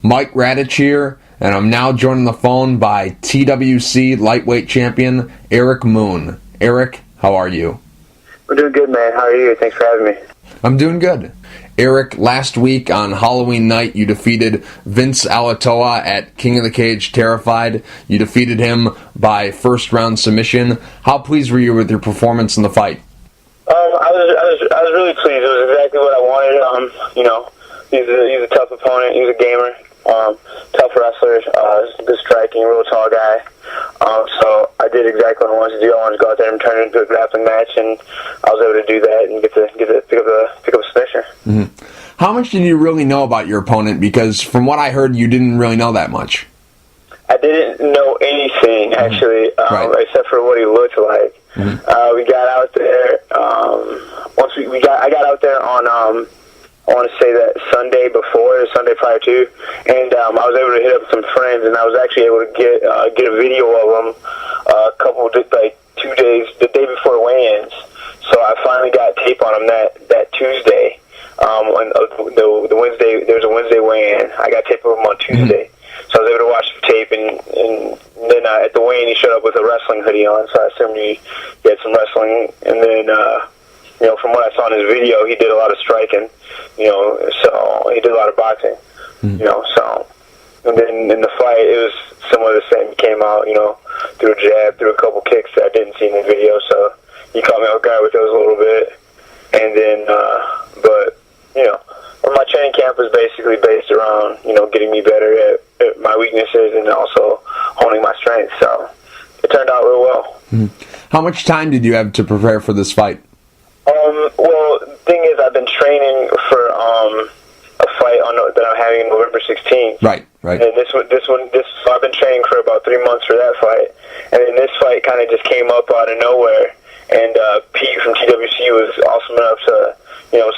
Mike Radich here, and I'm now joined on the phone by TWC Lightweight champion Eric Moon. Eric, how are you? I'm doing good, man. How are you? Thanks for having me. I'm doing good. Eric, last week on Halloween night, you defeated Vince Alatoa at King of the Cage Terrified. You defeated him by first-round submission. How pleased were you with your performance in the fight? I was really pleased. It was exactly what I wanted. He's a tough opponent. He's a gamer. Tough wrestler, good striking, real tall guy. So I did exactly what I wanted to do. I wanted to go out there and turn it into a grappling match, and I was able to do that and get to pick up a submission. Mm-hmm. How much did you really know about your opponent? Because from what I heard, you didn't really know that much. I didn't know anything actually, Right. except for what he looked like. Mm-hmm. We got out there. I got out there on. I want to say that Sunday before, Sunday prior to, and I was able to hit up some friends, and I was actually able to get a video of them a couple, 2 days, the day before weigh-ins. So I finally got tape on them that Tuesday. The Wednesday, there was a Wednesday weigh-in. I got tape of them on Tuesday. So I was able to watch the tape, and then at the weigh-in, he showed up with a wrestling hoodie on, so I assumed he had some wrestling, and then, from what I saw in his video, he did a lot of striking, so he did a lot of boxing, so, and then in the fight, it was similar to the same. He came out, threw a jab, threw a couple kicks that I didn't see in the video, so he caught me off guard with those a little bit, and then, my training camp was basically based around, getting me better at my weaknesses and also honing my strengths, so it turned out real well. How much time did you have to prepare for this fight? Well, the thing is, I've been training for a fight that I'm having November 16th. Right. And so I've been training for about 3 months for that fight, and then this fight kind of just came up out of nowhere. And Pete from TWC was awesome enough to,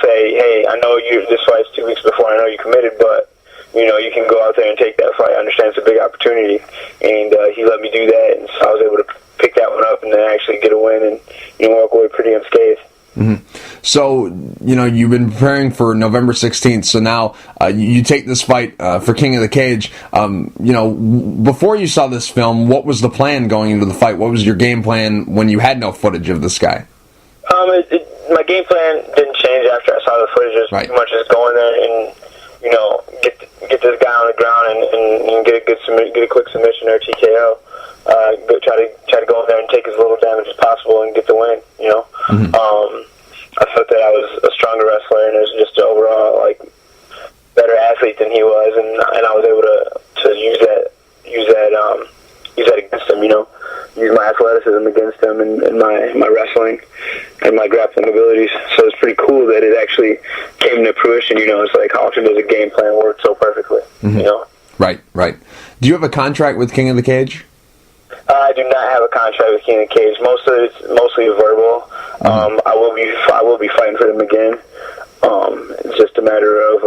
say, hey, I know this fight's 2 weeks before. I know you committed, but you can go out there and take that fight. I understand it's a big opportunity, and he let me do that, and so I was able to pick that one up and then actually get a win and walk away pretty unscathed. Mm-hmm. So, you've been preparing for November 16th, so now you take this fight for King of the Cage. Before you saw this film, what was the plan going into the fight? What was your game plan when you had no footage of this guy? My game plan didn't change after I saw the footage. It was pretty much just going there and, get this guy on the ground and get a quick submission or TKO. Try to go in there and take as little damage as possible and get the win. I felt that I was a stronger wrestler and it was just an overall better athlete than he was, and I was able to use that against him. Use my athleticism against him and my wrestling and my grappling abilities. So it's pretty cool that it actually came to fruition. It's like how often does a game plan work so perfectly? Right. Do you have a contract with King of the Cage? I do not have a contract with King of the Cage. It's mostly verbal. I will be fighting for them again. It's just a matter of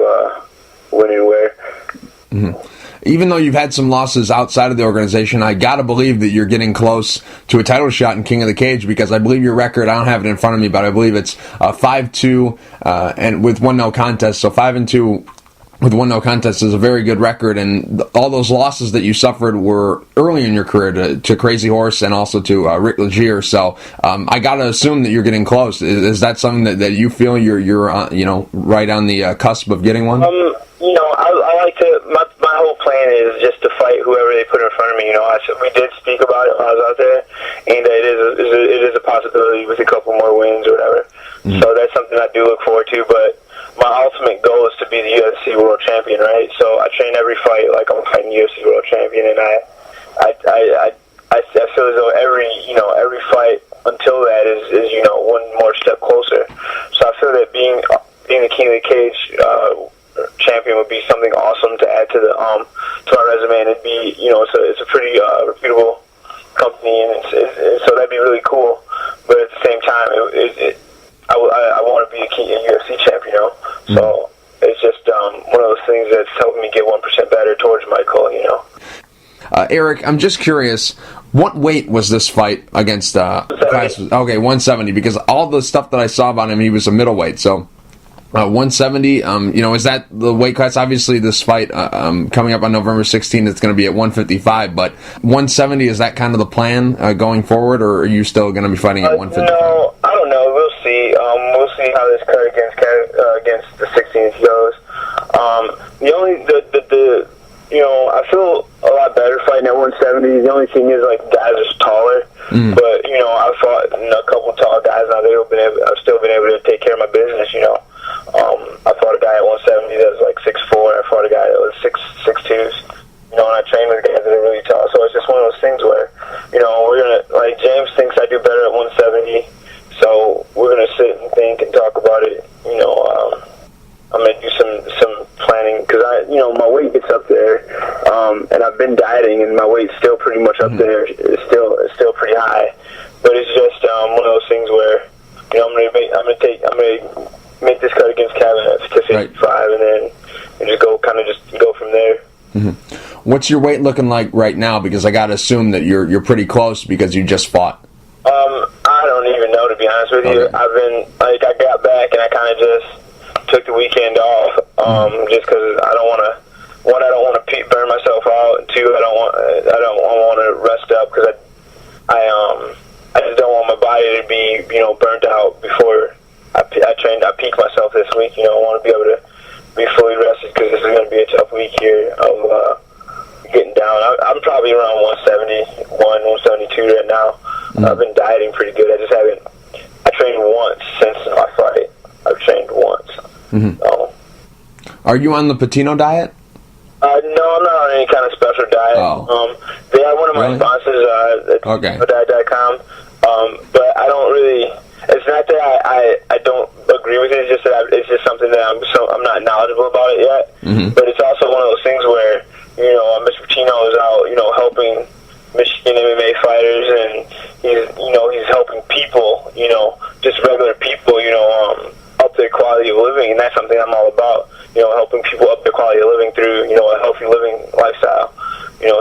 when and where. Even though you've had some losses outside of the organization, I gotta believe that you're getting close to a title shot in King of the Cage, because I believe your record, I don't have it in front of me, but I believe it's 5-2 and with 1 no contest. So 5-2 with 1 no contest is a very good record, and all those losses that you suffered were early in your career to Crazy Horse and also to Rick Legier. So I gotta assume that you're getting close. Is that something that you feel you're right on the cusp of getting one? I like to. My whole plan is just to fight whoever they put in front of me. We did speak about it when I was out there, and it is a possibility with a couple more wins or whatever. So that's something I do look forward to. But my ultimate goal is to be the UFC World Champion, right? So I train every fight like I'm fighting UFC World Champion, and I feel as though every fight until that is one more step closer. So I feel that being the King of the Cage champion would be something awesome to add to my resume, and it'd be it's a pretty reputable company, and so that'd be really cool. But at the same time, I want to be a UFC champion, So it's just one of those things that's helping me get 1% better towards my goal, Eric, I'm just curious, what weight was this fight against? 170. Okay, 170, because all the stuff that I saw about him, he was a middleweight, so 170, is that the weight class? Obviously, this fight coming up on November 16th, it's going to be at 155, but 170, is that kind of the plan going forward, or are you still going to be fighting at 155? No, I don't know. We'll see. We'll see how this card against the 16th goes. I feel a lot better fighting at 170. The only thing is, like, guys are taller. But, I've fought a couple tall guys now. I've still been able to take care of my business, I fought a guy at 170 that was like 6'4". I fought a guy that was 6'2". And I train with guys that are really tall. So it's just one of those things where, we're going to, like, James thinks I do better at 170. So we're going to sit and think and talk about it. I'm going to do some planning because my weight gets up there, and I've been dieting, and my weight's still pretty much up there. It's still pretty high, but it's just one of those things where I'm going to make this cut against Kevin at 55, right. and just go from there. Mm-hmm. What's your weight looking like right now? Because I got to assume that you're pretty close because you just fought. I don't even know, to be honest with you. I've been I got back and I kind of just took the weekend off, just because I don't want to. One, I don't want to burn myself out. And two, I don't want to rest up because I just don't want my body to be burnt out before I peak myself this week. I want to be able to be fully rested because this is going to be a tough week here of getting down. I'm probably around 171, 172 right now. I've been dieting pretty good. I trained once since my fight. I've trained once. So. Are you on the Pitino diet? No, I'm not on any kind of special diet. They are one of my sponsors, diet.com. But I don't really. It's not that I don't agree with it. It's just that it's just something that I'm not knowledgeable about it yet. But it's also one of those things where Mr. Pitino is out helping Michigan MMA fighters, and he's helping people, just regular people, up their quality of living, and that's something I'm all about. Helping people up their quality of living through a healthy living lifestyle.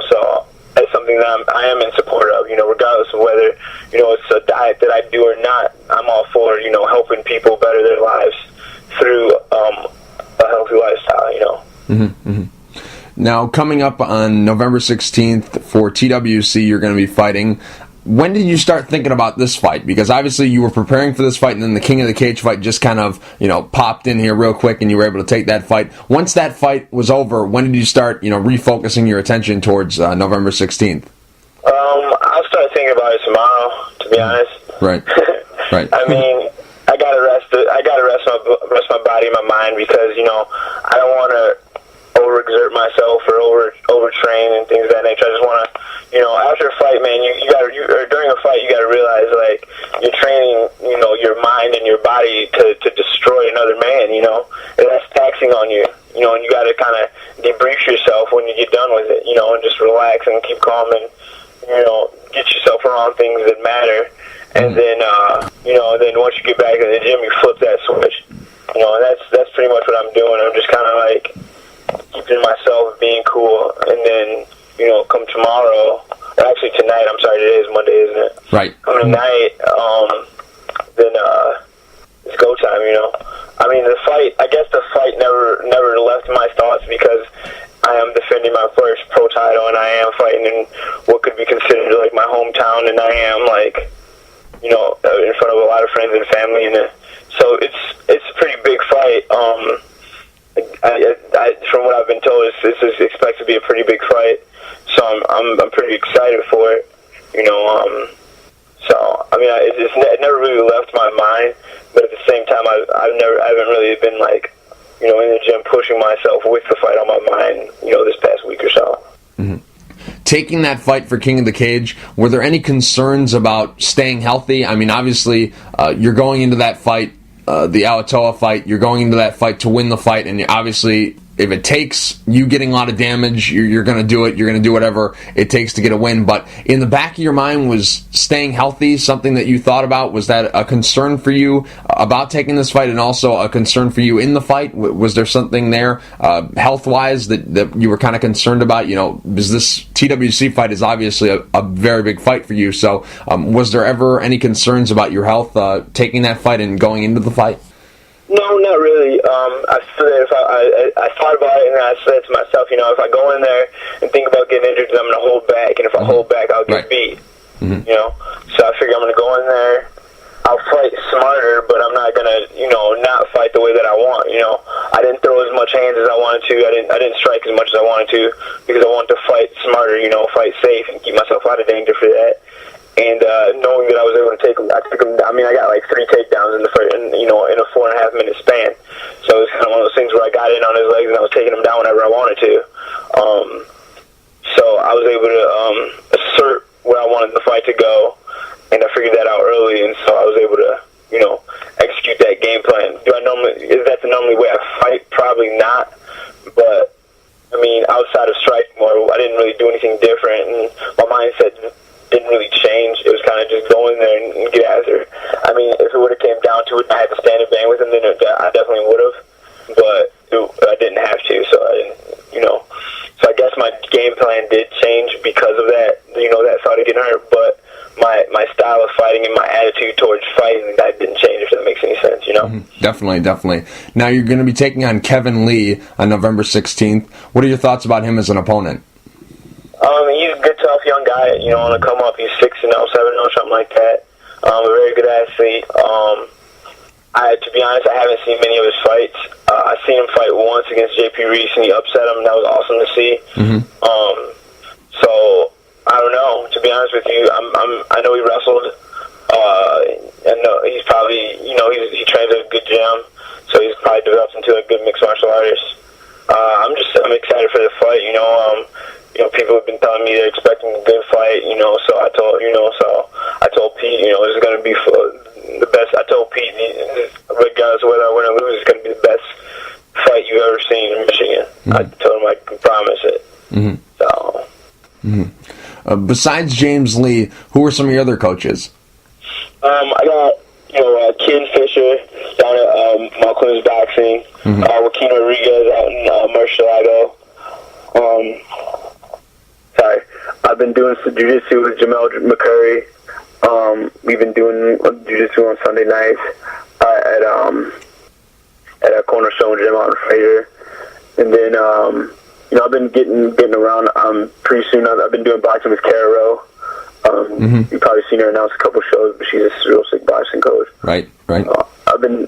So that's something that I am in support of. Regardless of whether it's a diet that I do or not, I'm all for helping people better their lives through a healthy lifestyle. Now, coming up on November 16th for TWC, you're going to be fighting. When did you start thinking about this fight? Because obviously you were preparing for this fight, and then the King of the Cage fight just kind of, popped in here real quick, and you were able to take that fight. Once that fight was over, when did you start, refocusing your attention towards November 16th? I'll start thinking about it tomorrow, to be honest. Right. I mean, I gotta rest my body and my mind because I don't want to overexert myself or overtrain and things of that nature. I just want to, after a fight, man, or during a fight, you got to realize, like, you're training, your mind and your body to destroy another man, and that's taxing on you, and you got to kind of debrief yourself when you get done with it, and just relax and keep calm and, get yourself around things that matter. And then, then once you get back in the gym, you flip that switch, and that's pretty much what I'm doing. I'm just kind of like keeping myself being cool, and then come tomorrow, or actually tonight. I'm sorry, today is Monday, isn't it? Right. Come tonight, then it's go time. I mean, I guess the fight never left my thoughts because I am defending my first pro title, and I am fighting in what could be considered like my hometown, and I am like in front of a lot of friends and family, and so it's a pretty big fight. From what I've been told, it's expected to be a pretty big fight, so I'm pretty excited for it. So I mean, it never really left my mind, but at the same time, I haven't really been like in the gym pushing myself with the fight on my mind. This past week or so. Taking that fight for King of the Cage, were there any concerns about staying healthy? I mean, obviously, you're going into that fight, the Alatoa fight, you're going into that fight to win the fight, and obviously, if it takes you getting a lot of damage, you're going to do it. You're going to do whatever it takes to get a win. But in the back of your mind, was staying healthy something that you thought about? Was that a concern for you about taking this fight, and also a concern for you in the fight? Was there something there, health-wise, that you were kind of concerned about? Because this TWC fight is obviously a very big fight for you. So was there ever any concerns about your health taking that fight and going into the fight? No, not really. I feel that if I thought about it and I said to myself, if I go in there and think about getting injured, then I'm going to hold back, and if I hold back, I'll get beat. So I figure I'm going to go in there. I'll fight smarter, but I'm not going to, not fight the way that I want. I didn't throw as much hands as I wanted to. I didn't strike as much as I wanted to because I wanted to fight smarter, fight safe and keep myself out of danger for that. And knowing that I was able to take him, I got like 3 takedowns in the first, in a 4.5 minute span. So it was kind of one of those things where I got in on his legs and I was taking him down whenever I wanted to. So I was able to assert where I wanted the fight to go, and I figured that out early, and so I was able to, execute that game plan. Is that the normally way I fight? Probably not, but outside of striking more, I didn't really do anything different, and my mindset didn't really change. It was kind of just go in there and get after. If it would have came down to it, I had to stand and bang with him, then I definitely would have, but I didn't have to, so I didn't, So I guess my game plan did change because of that, that thought of getting hurt, but my style of fighting and my attitude towards fighting, that didn't change, if that makes any sense, Definitely. Now you're going to be taking on Kevin Lee on November 16th. What are your thoughts about him as an opponent? He's a good, tough young guy, on the come up. He's 6-0, 7-0, something like that. A very good athlete. To be honest, I haven't seen many of his fights. I've seen him fight once against JP Reese, and he upset him, and that was awesome to see. So I don't know. To be honest with you, I know he wrestled. I know he's probably, he trains at a good gym, so he's probably developed into a good mixed martial artist. I'm excited for the fight. People have been telling me they're expecting a good fight. So I told Pete, this is going to be the best. I told Pete, regardless of whether I win or lose, it's going to be the best fight you've ever seen in Michigan. I told him I can promise it. So. Besides James Lee, who are some of your other coaches? I got Ken Fisher down at Marquin's Boxing, Joaquin Rodriguez out in Murcielago. I've been doing some jiu-jitsu with Jamel McCurry. We've been doing jiu-jitsu on Sunday nights at a cornerstone gym out in Fraser. And then, I've been getting around. Pretty soon, I've been doing boxing with Guerrero. You've probably seen her announce a couple shows, but she's a real sick boxing coach. Right. I've been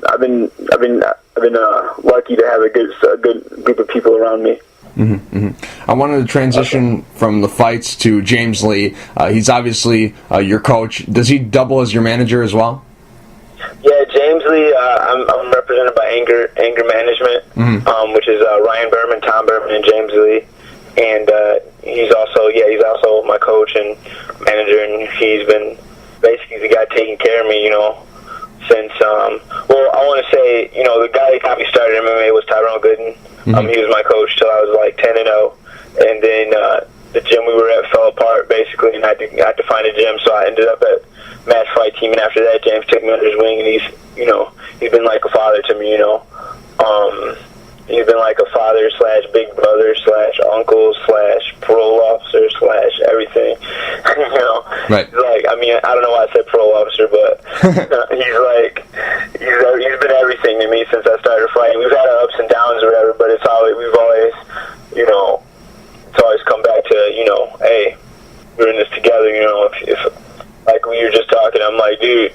lucky to have a good group of people around me. I wanted to transition from the fights to James Lee. He's obviously your coach. Does he double as your manager as well? Yeah, James Lee. I'm represented by Anger Management, which is Ryan Berman, Tom Berman, and James Lee. And he's also my coach and manager, and he's been basically the guy taking care of me, since I want to say, the guy that got me started in MMA was Tyrone Gooden. He was my coach till I was like 10-0, and then the gym we were at fell apart basically, and I had to find a gym, so I ended up at Match Fight Team, and after that, James took me under his wing, and he's been like a father to me, He's been like a father / big brother / uncle / parole officer / everything. Right. I don't know why I said parole officer, but he's been everything to me since I started fighting. We've had our ups and downs or whatever, but it's always come back to hey, we're in this together. If like we were just talking, I'm like, dude.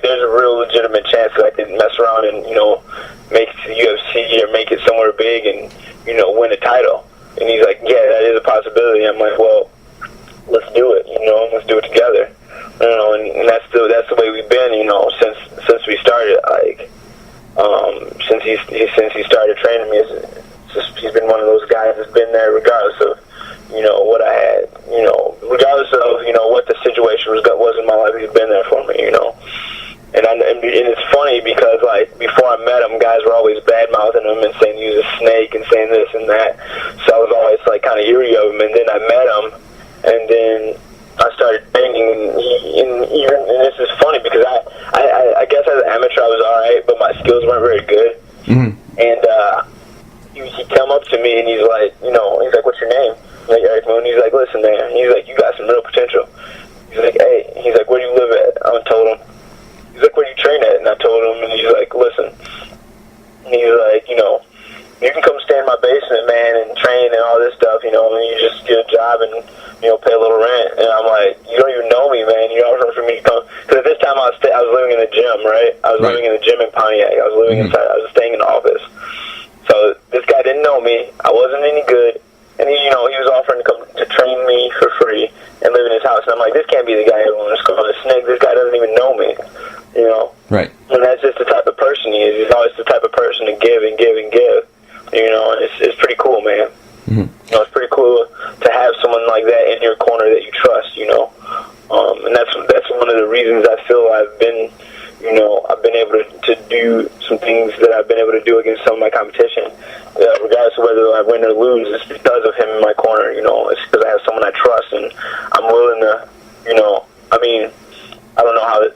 There's a real legitimate chance that I can mess around and, make it to the UFC or make it somewhere big and, win a title. And he's like, yeah, that is a possibility. I'm like, well, let's do it, let's do it together. And that's the way we've been, since we started, since he started training me. He's been one of those guys that's been there regardless of, what I had, regardless of, what the situation was in my life, he's been there for me, And it's funny because, before I met him, guys were always bad-mouthing him and saying he was a snake and saying this and that. So I was always, kind of eerie of him. And then I met him, and then I started training. And this is funny because I guess as an amateur I was all right, but my skills weren't very good. And he came up to me, and he's like, what's your name? I'm like, Eric Moon. He's like, listen, man. He's like, you got some real potential. He's like, hey. He's like, where do you live at? I told him. He's like, where do you train at? And I told him, and he's like, listen, stuff, you know, and you just get a job and, you know, pay a little rent. And I'm like, you don't even know me, man. You're offering for me to come. Because at this time I was living in the gym, right? I was living in the gym in Pontiac. I was living inside. I was staying in the office. So this guy didn't know me. I wasn't any good. And he, you know, he was offering to come to train me for free and live in his house. And I'm like, this can't be the guy everyone's calling a snake. This guy doesn't even know me, you know? Right. And that's just the type of person he is. He's always the type of person to give and give and give, you know, and it's pretty cool, man. Mm-hmm. You know, it's pretty cool to have someone like that in your corner that you trust, you know? And that's one of the reasons I feel I've been able to do some things that I've been able to do against some of my competition. Regardless of whether I win or lose, it's because of him in my corner, you know. It's because I have someone I trust, and I'm willing to, you know, I mean, I don't know how to,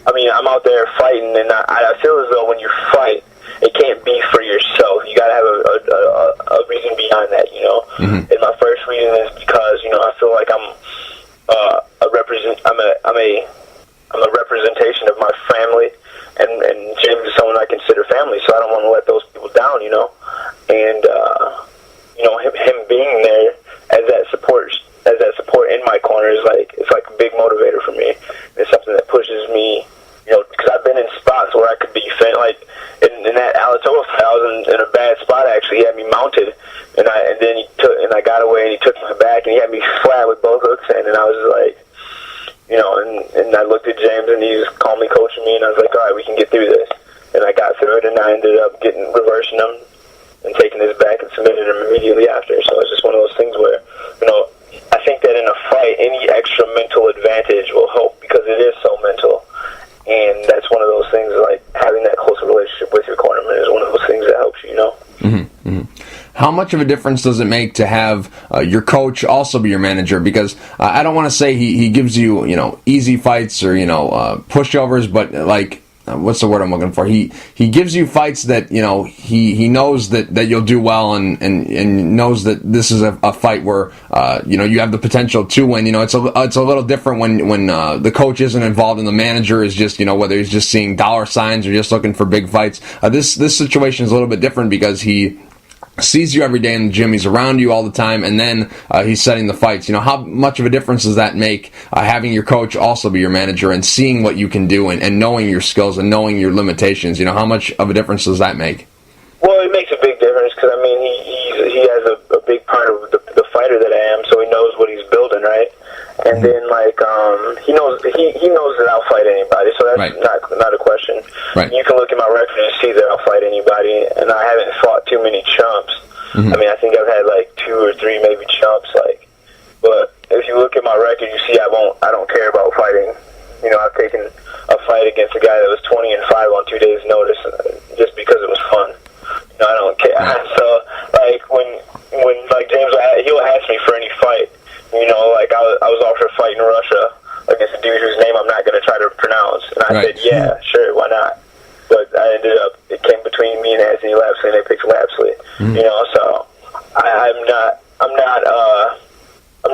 I mean, I'm out there fighting, and I feel as though when you fight, it can't be for yourself. You got to have a reason behind that, you know. Mm-hmm. And my first reason is because, you know, I feel like I'm a representation of my family, and James is someone I consider family, so I don't want to let those people down, you know. And you know, him being there as that support in my corner is like, it's like a big motivator for me. It's something that pushes me, you know, because I've been in spots where I could be like in that Alatoa fight, I was in a bad spot actually. He had me mounted, and I got away, and he took my back, and he had me flat with both hooks in, and I was like, you know, and I looked at James, and he was calmly coaching me, and I was like, all right, we can get through this. And I got through it, and I ended up reversing him and taking his back and submitted him immediately after. So it's just one of those things where, you know, I think that in a fight, any extra mental advantage will help because it is so mental. And that's one of those things, like having that closer relationship with your cornerman is one of those things that helps you, you know? Mm-hmm. Mm-hmm. How much of a difference does it make to have your coach also be your manager? Because I don't want to say he gives you, you know, easy fights or, you know, pushovers, but like, what's the word I'm looking for? He gives you fights that, you know, he knows that you'll do well and knows that this is a fight where, you know, you have the potential to win. You know, it's a little different when the coach isn't involved and the manager is just, you know, whether he's just seeing dollar signs or just looking for big fights. This situation is a little bit different because he sees you every day in the gym, he's around you all the time, and then he's setting the fights. You know, how much of a difference does that make, having your coach also be your manager and seeing what you can do and knowing your skills and knowing your limitations? You know, how much of a difference does that make? Well, it makes a big difference because, I mean, he has a big part of the fighter that I am, so he knows what he's building, right? And then, like, he knows that I'll fight anybody, so that's not a question. Right. You can look at my record and see that I'll fight anybody, and I haven't fought too many chumps. Mm-hmm. I mean, I think I've had, like, 2 or 3 maybe chumps, like, but if you look at my record, you see I don't care about fighting. You know, I've taken a fight against a guy that was 20-5 on 2 days' notice just because it was fun. You know, I don't care. So, like, when like, James, he'll ask me for any fight. You know, like, I was offered a fight in Russia against a dude whose name I'm not going to try to pronounce. And I said, yeah, sure, why not? But it came between me and Anthony Lapsley, and they picked Lapsley. Mm-hmm. You know, so I'm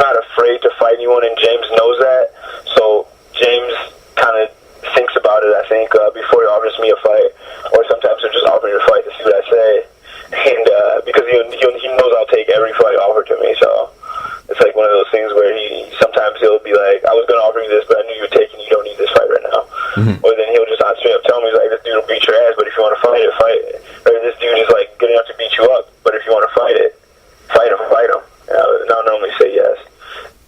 not afraid to fight anyone, and James knows that. So James kind of thinks about it, I think, before he offers me a fight. Or sometimes he'll just offer me a fight to see what I say. And because he knows I'll take every fight offered to me, so it's like one of those things where sometimes he'll be like, I was going to offer you this, but I knew you were taking, you don't need this fight right now. Mm-hmm. Or then he'll just not straight up tell me, he's like, this dude will beat your ass, but if you want to fight it, fight it. Or this dude is like good enough to beat you up, but if you want to fight it, fight him. And I'll normally say yes.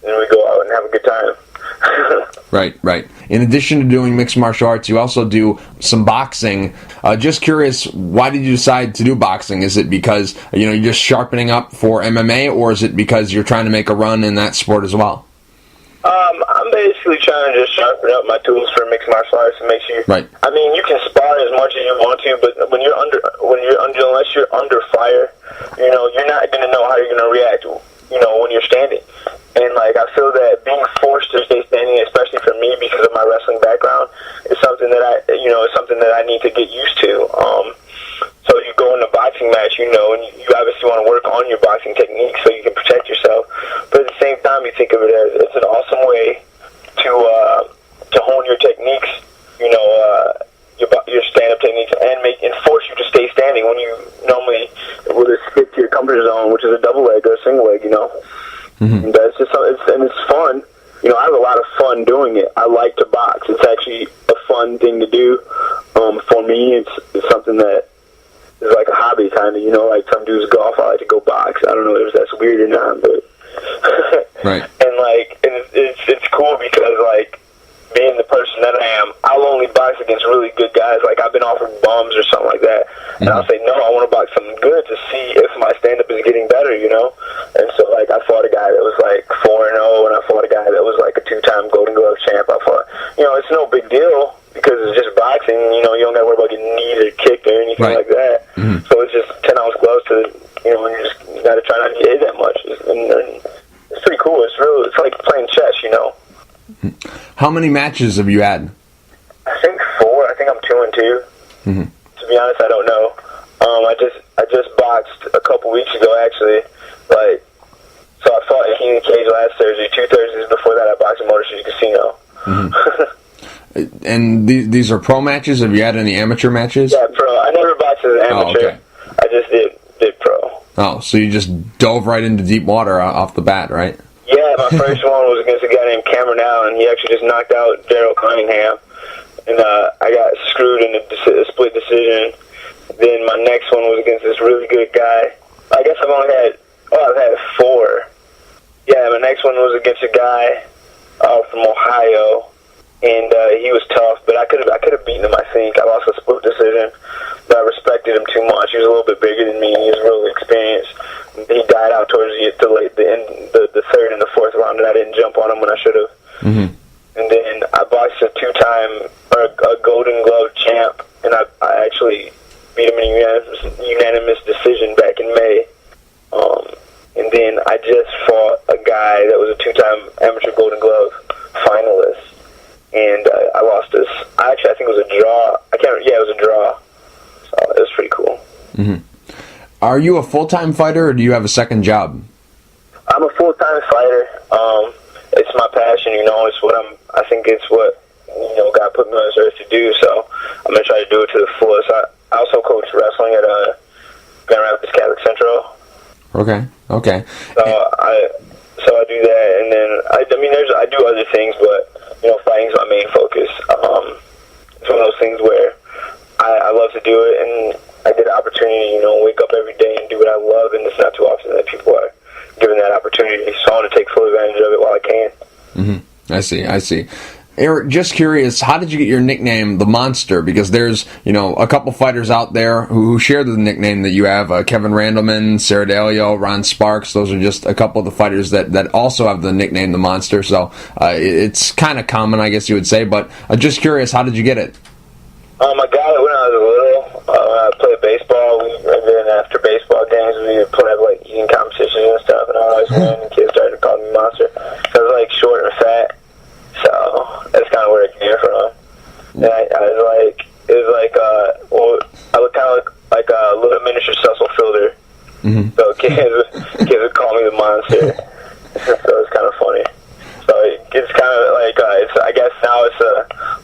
And then we go out and have a good time. Right. In addition to doing mixed martial arts, you also do some boxing. Just curious, why did you decide to do boxing? Is it because, you know, you're just sharpening up for MMA, or is it because you're trying to make a run in that sport as well? I'm basically trying to just sharpen up my tools for mixed martial arts and make sure. Right. I mean, you can spar as much as you want to, but unless you're under fire, you know, you're not going to know how you're going to react, you know, when you're standing. And, like, I feel that being forced to stay standing, especially for me because of my wrestling background, is something that I need to get used to. So you go in a boxing match, you know, and you obviously want to work on your boxing technique so you can protect yourself. But at the same time, you think of it as it's an awesome way to hone your techniques, you know, your stand-up techniques, and force you to stay standing when you normally would skip to your comfort zone, which is a double leg or a single leg. you know. Mm-hmm. And it's just it's fun. You know, I have a lot of fun doing it. I like to box. It's actually a fun thing to do. For me, it's something that is like a hobby kind of. You know, like some dudes golf, I like to go box. I don't know if that's weird or not, but right. And like, it's cool because like, being the person that I am, I'll only box against really good guys. Like, I've been offered bums or something like that, and I'll say, no, I want to box something good to see if my stand-up is getting better, you know? And so, like, I fought a guy that was, like, 4-0, and I fought a guy that was, like, a 2-time Golden Glove champ. I fought, you know, it's no big deal because it's just boxing. You know, you don't got to worry about getting kneed or kicked or anything like that. Mm-hmm. So it's just 10-ounce gloves to, you know, and you got to try not to get hit that much. And it's pretty cool. It's like playing chess, you know? How many matches have you had? I think 4. I think I'm 2-2. Mm-hmm. To be honest, I don't know. I just boxed a couple weeks ago, actually. Like, so I fought at King of the Cage last Thursday. 2 Thursdays before that, I boxed at Motor City Casino. Mm-hmm. And these are pro matches? Have you had any amateur matches? Yeah, pro. I never boxed as an amateur. Oh, okay. I just did pro. Oh, so you just dove right into deep water off the bat, right? Yeah, my first one was against a guy named Cameron Allen. He actually just knocked out Gerald Cunningham. And I got screwed in a split decision. Then my next one was against this really good guy. I guess I've had 4. Yeah, my next one was against a guy from Ohio. And he was tough, but I could have beaten him, I think. I lost a split decision, but I respected him too much. He was a little bit bigger than me, and he was really experienced. He died out towards the third and the fourth round, and I didn't jump on him when I should have. Mm-hmm. And then I boxed a 2-time, or a Golden Glove champ, and I actually beat him in a unanimous decision back in May. And then I just fought a guy that was a 2-time amateur Golden Glove finalist. And I lost this. I think it was a draw. Yeah, it was a draw. So it was pretty cool. Mm-hmm. Are you a full-time fighter, or do you have a second job? I'm a full-time fighter. It's my passion, you know. I think it's what, you know, God put me on this earth to do. So I'm gonna try to do it to the fullest. I also coach wrestling at Grand Rapids Catholic Central. Okay. So I do that, and then I do other things, but you know, fighting's my main focus. It's one of those things where I love to do it, and I get an opportunity, you know, wake up every day and do what I love, and it's not too often that people are given that opportunity, so I want to take full advantage of it while I can. Mm-hmm. I see. Eric, just curious, how did you get your nickname, The Monster? Because there's, you know, a couple fighters out there who share the nickname that you have. Kevin Randleman, Sarah Dalio, Ron Sparks. Those are just a couple of the fighters that also have the nickname The Monster. So it's kind of common, I guess you would say. But just curious, how did you get it? I got it when I was little. When I played baseball, and then after baseball games, we would play like eating competitions and stuff, and I always win, and kids started to call me Monster. So I was like short and fat. So that's kind of where it came from. And I look kind of like a little miniature Cecil Fielder. Mm-hmm. So kids would call me the Monster. So it's kind of funny. So it's kind of like I guess now it's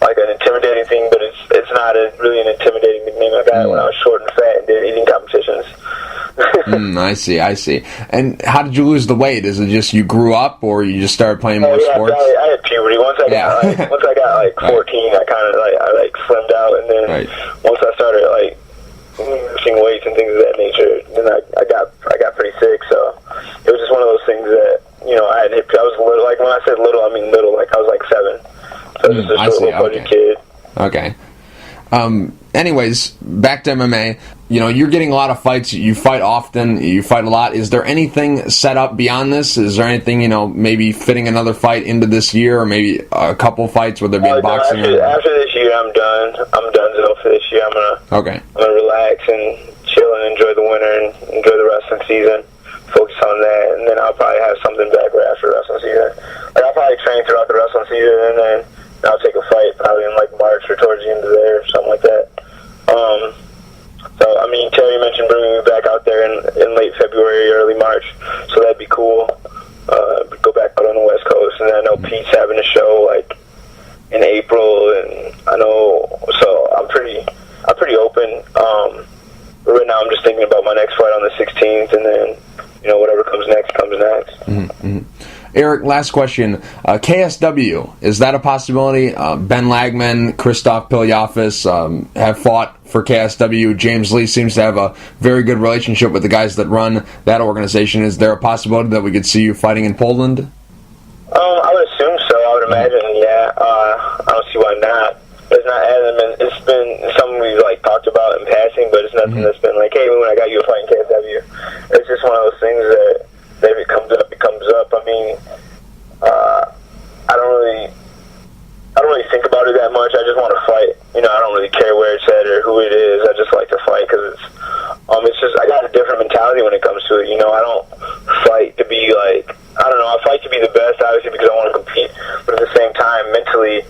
like an intimidating thing, but it's not really an intimidating nickname. I got it when I was short and fat and did eating competitions. I see. And how did you lose the weight? Is it just you grew up, or you just started playing more sports? I had puberty. Once I got 14, I kind of I slimmed out, and then once I started lifting weights and things of that nature, then I got pretty sick. So it was just one of those things that, you know, I was little. Like when I said little, I mean little. Like I was like 7. So just a little pudgy kid. Okay. Anyways, back to MMA. You know, you're getting a lot of fights. You fight often. You fight a lot. Is there anything set up beyond this? Is there anything, you know, maybe fitting another fight into this year, or maybe a couple fights, whether it be boxing? After this year, I'm done. I'm done for this year. I'm gonna relax and chill and enjoy the winter and enjoy the wrestling season. Focus on that, and then I'll probably have something back right after wrestling season. Like I'll probably train throughout the wrestling season, and then I'll take a fight probably in like March or towards the end of there or something like that. So, I mean, Terry mentioned bringing me back out there in late February, early March, so that'd be cool. Go back out on the West Coast, and then I know Pete's having a show like in April, and I know, so I'm pretty open. But right now, I'm just thinking about my next fight on the 16th, and then, you know, whatever comes next comes next. fights. Eric, last question. KSW, is that a possibility? Ben Lagman, Christoph Pilyafis have fought for KSW. James Lee seems to have a very good relationship with the guys that run that organization. Is there a possibility that we could see you fighting in Poland? I would assume so. I would imagine, yeah. I don't see why not. It's not. It's been something we've talked about in passing, but it's nothing that's been like, hey, when I got you a fight in KSW. It's just one of those things that if it comes up, it comes up. I mean, I don't really think about it that much. I just want to fight. I don't really care where it's at or who it is. I just like to fight because it's just I got a different mentality when it comes to it. I don't fight to be I fight to be the best, obviously, because I want to compete. But at the same time, mentally,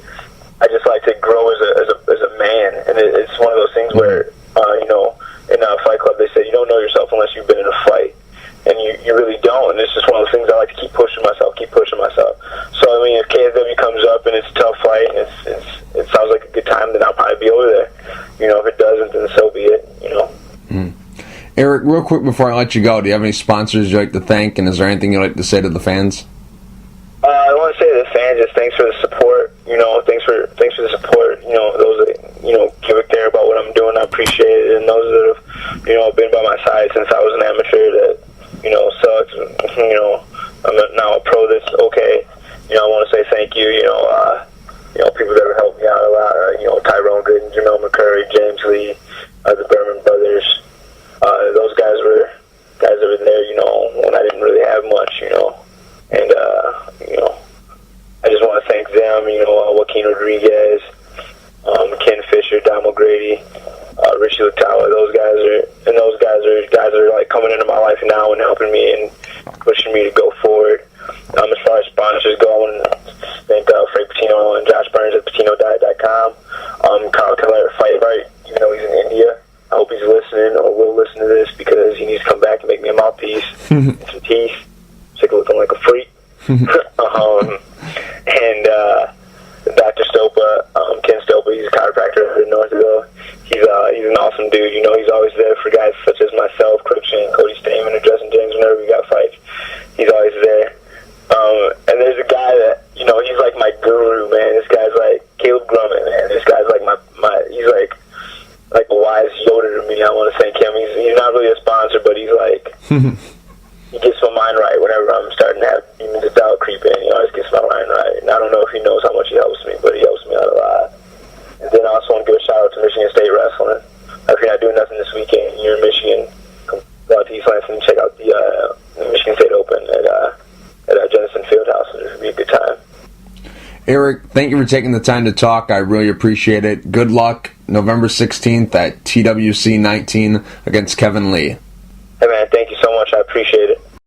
I just like to grow as a man, and it's one of those things where in a Fight Club they say you don't know yourself unless you've been in a fight. And you really don't, and it's just one of those things I like to keep pushing myself. So, I mean, if KSW comes up and it's a tough fight and it sounds like a good time, then I'll probably be over there. If it doesn't, then so be it, Eric, real quick before I let you go, do you have any sponsors you'd like to thank, and is there anything you'd like to say to the fans? I want to say to the fans just thanks for the support. Thanks for the support. Those that give a care about what I'm doing, I appreciate it. And those that have been by my side since I was an amateur that sucks. I'm now a pro that's okay. I want to say thank you. People that have helped me out a lot. Tyrone Gooden, Jamel McCurry, James Lee, the Berman brothers. Those guys were there. When I didn't really have much. And I just want to thank them. Joaquin Rodriguez, Ken Fisher, Dom O'Grady, Richie Latawa. Those guys are guys that are coming into my life now and helping me and pushing me to go forward. As far as sponsors go, I want to thank Frank Pitino and Josh Burns at PitinoDiet.com. Carl Keller at Fight Right, even though he's in India. I hope he's listening or will listen to this because he needs to come back and make me a mouthpiece and some teeth. Sick of looking like a freak. And Dr. Stopa, Ken Stopa, he's a chiropractor in Northville. He's an awesome dude. He's always there for guys such as myself, Cruikshank, Cody Stamen, or Justin James whenever we got fights. He's always there. And there's a guy that, he's like my guru, man. This guy's like Caleb Grumman, man. This guy's like he's like a wise Yoda to me. I want to thank him. He's not really a sponsor, but he's like, he gets my mind right whenever I'm starting to have even the doubt creep in. He always gets my mind right. And I don't know if he knows how much he helps me, but he helps me out a lot. And then I also want to give a shout out to Michigan State Wrestling. If you're not doing nothing this weekend, you're in Michigan, come out to East Lansing and check out the Michigan State Open at Jennison Fieldhouse. It'll be a good time. Eric, thank you for taking the time to talk. I really appreciate it. Good luck November 16th at TWC 19 against Kevin Lee. Hey, man, thank you so much. I appreciate it.